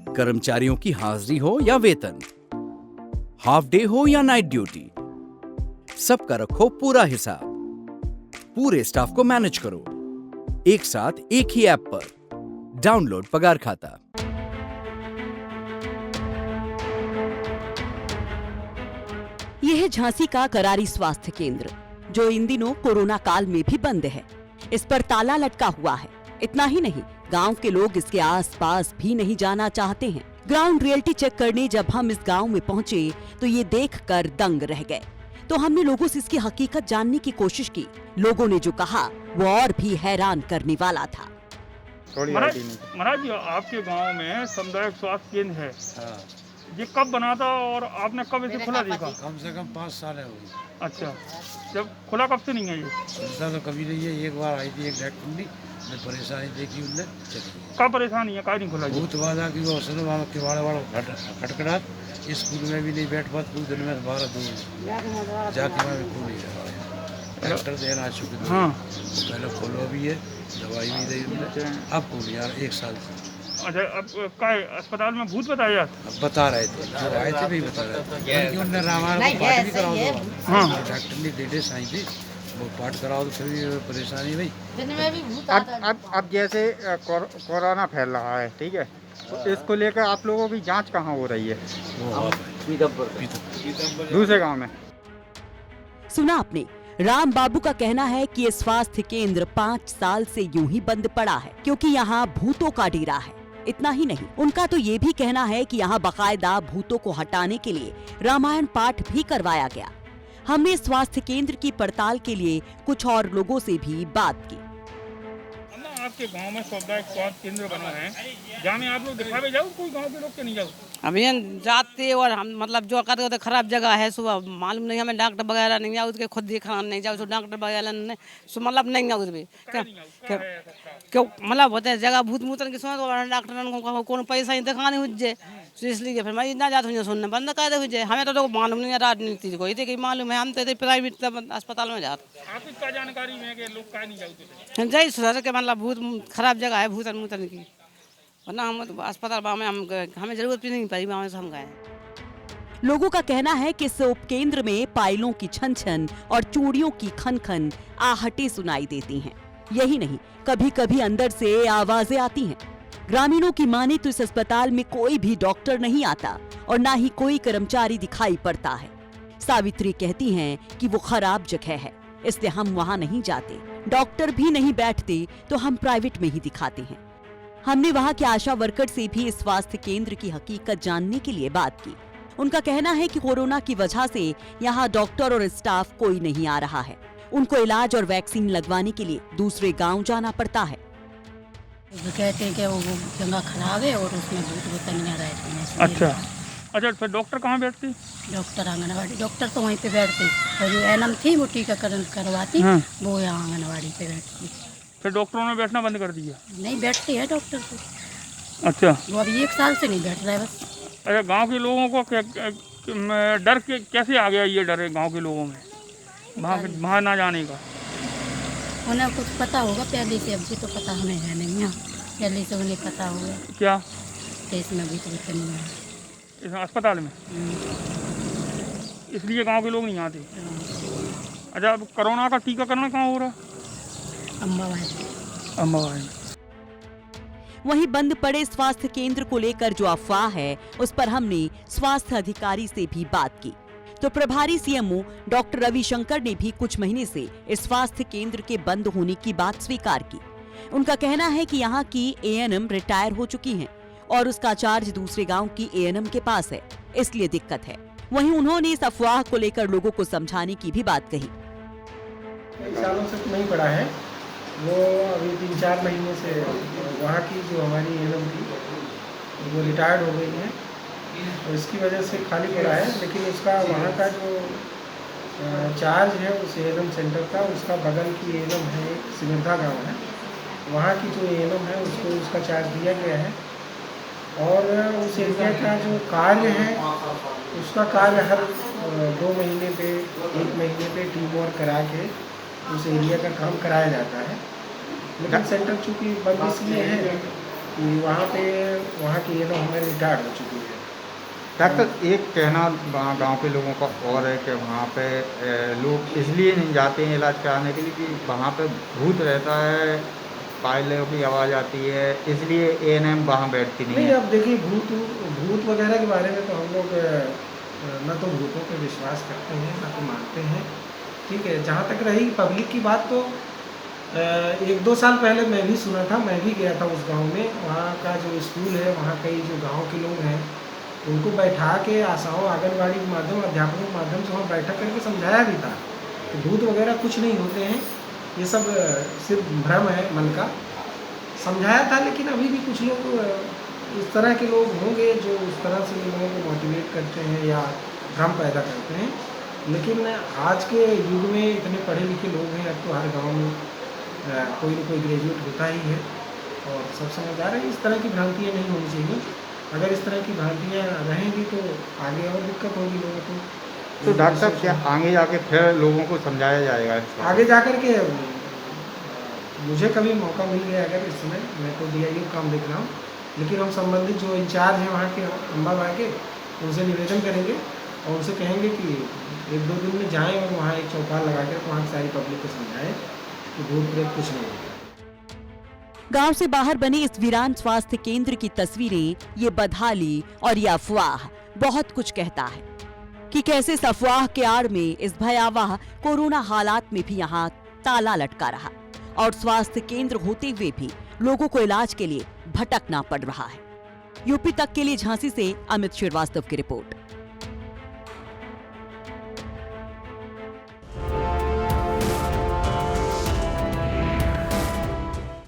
कर्मचारियों की हाजिरी हो या वेतन, हाफ डे हो या नाइट ड्यूटी, सबका रखो पूरा हिसाब। पूरे स्टाफ को मैनेज करो एक साथ एक ही ऐप पर। डाउनलोड पगार खाता। यह है झांसी का करारी स्वास्थ्य केंद्र, जो इन दिनों कोरोना काल में भी बंद है। इस पर ताला लटका हुआ है। इतना ही नहीं, गांव के लोग इसके आसपास भी नहीं जाना चाहते हैं। ग्राउंड रियलिटी चेक करने जब हम इस गांव में पहुंचे तो ये देखकर दंग रह गए। तो हमने लोगों से इसकी हकीकत जानने की कोशिश की। लोगों ने जो कहा वो और भी हैरान करने वाला था। महाराज जी, आपके गांव में सामुदायिक स्वास्थ्य केंद्र है। हाँ। ये कब बना था और आपने कब इसे खुला देखा? कम से कम 5 साल है हुई। अच्छा, जब खुला कब से नहीं है ये? ऐसा तो कभी नहीं है। एक बार आई थी एक डॉक्टर ने परेशानी देखी, उनने चली गई। कब परेशानी है? कहीं नहीं खुला? बहुत वादा की वो सुनो वहाँ के वाड़ा खटखड़ाट। स्कूल में भी नहीं बैठ पाते, पूरे दिन में 12 दूर जाके वहाँ भी खोल नहीं रहा। डॉक्टर देना आ चुके थे। हाँ, पहले खोलो भी है, दवाई भी दी उन्होंने। अब खोल यार 1 साल से। अच्छा, अब क्या अस्पताल में भूत बताया? अब बता रहे थे, जो आए थे भी बता रहे थे। उन्होंने रामायण को पाठ भी कराओ दो। हाँ, डॉक्टर ने लेटेस्ट आई थी, वो पाठ कराओ तो फिर परेशानी भाई। अब जैसे कोरोना फैल रहा है, ठीक है, तो इसको लेकर आप लोगों की जांच कहाँ हो रही है? दूसरे गांव में। सुना आपने, राम बाबू का कहना है कि ये स्वास्थ्य केंद्र 5 साल से यूं ही बंद पड़ा है क्योंकि यहाँ भूतों का डेरा है। इतना ही नहीं, उनका तो ये भी कहना है कि यहाँ बाकायदा भूतों को हटाने के लिए रामायण पाठ भी करवाया गया। हमने स्वास्थ्य केंद्र की पड़ताल के लिए कुछ और लोगों से भी बात की। आपके गांव में सामुदायिक स्वास्थ्य केंद्र बना है, जाने आप लोग दिखावे जाओ? कोई गांव के लोग के नहीं जाओ? अभी जाते और हम मतलब जो करते होते खराब जगह है, सुबह मालूम नहीं हमें डॉक्टर वगैरह नहीं जाओ, उसके खुद दिखाना नहीं जाओ, डॉक्टर वगैरह नहीं मतलब नहीं जाओ उसमें क्यों मतलब होते हैं जगह भूत मूतन की सुना तो डॉक्टर को कौन पैसा ही दिखाने हो जाए, तो इसलिए फिर मैं ना जाता हूँ सुनने बंद कर दे हो जाए। हमें तो मालूम नहीं है, राजनीति कोई थी मालूम है, हम तो प्राइवेट अस्पताल में जाते। आपको क्या जानकारी में कि लोग क्या नहीं जाते? जय सुधर के मतलब भूत खराब जगह है भूतन मूतन की, वरना हम अस्पताल में हमें जरूरत भी नहीं पड़ी, वहाँ से हम गए। लोगों का कहना है कि इस उपकेंद्र में पायलों की छन छन और चूड़ियों की खन खन आहटें सुनाई देती हैं। यही नहीं, कभी कभी अंदर से आवाजें आती हैं। ग्रामीणों की माने तो इस अस्पताल में कोई भी डॉक्टर नहीं आता और ना ही कोई कर्मचारी दिखाई पड़ता है। सावित्री कहती हैं कि वो खराब जगह है, इसलिए हम वहाँ नहीं जाते। डॉक्टर भी नहीं बैठते तो हम प्राइवेट में ही दिखाते हैं। हमने वहाँ के आशा वर्कर से भी इस स्वास्थ्य केंद्र की हकीकत जानने के लिए बात की। उनका कहना है कि कोरोना की वजह से यहाँ डॉक्टर और स्टाफ कोई नहीं आ रहा है। उनको इलाज और वैक्सीन लगवाने के लिए दूसरे गांव जाना पड़ता है। वो कहते हैं कि वो जगह खराब है और उसमें भूत बतंगियाँ रहती हैं। अच्छा, फिर डॉक्टर कहाँ बैठती? डॉक्टर आंगनवाड़ी, डॉक्टर तो वहीं पे बैठती, और जो एनम थी वो टीकाकरण करवाती, वो यहाँ आंगनवाड़ी पे बैठती। फिर डॉक्टरों ने बैठना बंद कर दिया? नहीं बैठती है डॉक्टर तो। अच्छा, वो अभी 1 साल से नहीं बैठ रहा है बस। अच्छा, गांव के लोगों को डर कैसे आ गया? ये डर है गांव के लोगों में वहाँ ना जाने का? उन्हें कुछ पता होगा पहले से, अभी तो पता हमें है नहीं, यहाँ पहले से उन्हें पता होगा। क्या? इसमें भी तो नहीं है इस अस्पताल में, इसलिए गांव के लोग नहीं आते। अच्छा, अब कोरोना का टीकाकरण कहाँ हो रहा? अम्बाबाई में। वहीं बंद पड़े स्वास्थ्य केंद्र को लेकर जो अफवाह है, उस पर हमने स्वास्थ्य अधिकारी से भी बात की। तो प्रभारी सीएमओ डॉक्टर रविशंकर ने भी कुछ महीने से इस स्वास्थ्य केंद्र के बंद होने की बात स्वीकार की। उनका कहना है कि यहाँ की एएनएम रिटायर हो चुकी हैं और उसका चार्ज दूसरे गांव की एएनएम के पास है, इसलिए दिक्कत है। वहीं उन्होंने इस अफवाह को लेकर लोगों को समझाने की भी बात कही। कई सालों से तो नहीं पड़ा है, वो अभी 3-4 महीने से वहाँ की जो हमारी एएनएम थी वो रिटायर्ड हो गई है, तो इसकी वजह से खाली पड़ा है। लेकिन उसका वहाँ का जो चार्ज है उस एएनएम सेंटर का, उसका बगल की एएनएम है, सिमरधा गाँव है, वहाँ की जो एएनएम है उसको उसका चार्ज दिया गया है। और उस एरिया का जो कार्य है उसका कार्य हर 2 महीने पे 1 महीने पे टीम वर्क करा के उस एरिया का काम कराया जाता है। लेकिन सेंटर चूँकि बंद इसलिए है कि वहाँ की एनएम हमारी रिटायर्ड हो चुकी है। डॉक्टर एक कहना गांव के लोगों का और है कि वहाँ पे लोग इसलिए नहीं जाते हैं इलाज कराने के लिए कि वहाँ पे भूत रहता है, पायलों की आवाज़ आती है, इसलिए एएनएम वहाँ बैठती नहीं नहीं, है। अब देखिए भूत वगैरह के बारे में तो हम लोग न तो भूतों पे विश्वास करते हैं न तो मानते हैं, ठीक है। जहाँ तक रही पब्लिक की बात, तो 1-2 साल पहले मैं भी सुना था, मैं भी गया था उस गांव में। वहाँ का जो स्कूल है, वहाँ कई जो गांव के लोग हैं उनको बैठा के आशाओं, आंगनबाड़ी के माध्यम, अध्यापकों के माध्यम से वहाँ बैठक करके समझाया भी था कि भूत वगैरह कुछ नहीं होते हैं, ये सब सिर्फ भ्रम है मन का, समझाया था। लेकिन अभी भी कुछ लोग इस तरह के लोग होंगे जो उस तरह से लोगों को मोटिवेट करते हैं या भ्रम पैदा करते हैं। लेकिन आज के युग में इतने पढ़े लिखे लोग हैं, अब तो हर गांव में कोई न कोई ग्रेजुएट होता ही है और सब समझदार है। इस तरह की भ्रांतियाँ नहीं होनी चाहिए। अगर इस तरह की भ्रांतियाँ रहेंगी तो आगे और दिक्कत होगी लोगों को। तो डॉक्टर साहब क्या आगे जाके फिर लोगों को समझाया जाएगा? आगे जाकर के मुझे कभी मौका मिल गया अगर इस समय, मैं तो DIU काम देख रहा हूँ, लेकिन हम संबंधित जो इंचार्ज हैं वहाँ के अम्बाबाई के, उनसे निवेदन करेंगे और उनसे कहेंगे कि 1-2 दिन में जाएँ और वहाँ एक चौपाल लगा कर वहाँ की सारी पब्लिक को समझाएँ कि भूत प्रेत कुछ नहीं है। गांव से बाहर बने इस वीरान स्वास्थ्य केंद्र की तस्वीरें, ये बदहाली और ये अफवाह बहुत कुछ कहता है कि कैसे इस अफवाह के आड़ में इस भयावह कोरोना हालात में भी यहाँ ताला लटका रहा और स्वास्थ्य केंद्र होते हुए भी लोगों को इलाज के लिए भटकना पड़ रहा है। यूपी तक के लिए झांसी से अमित श्रीवास्तव की रिपोर्ट।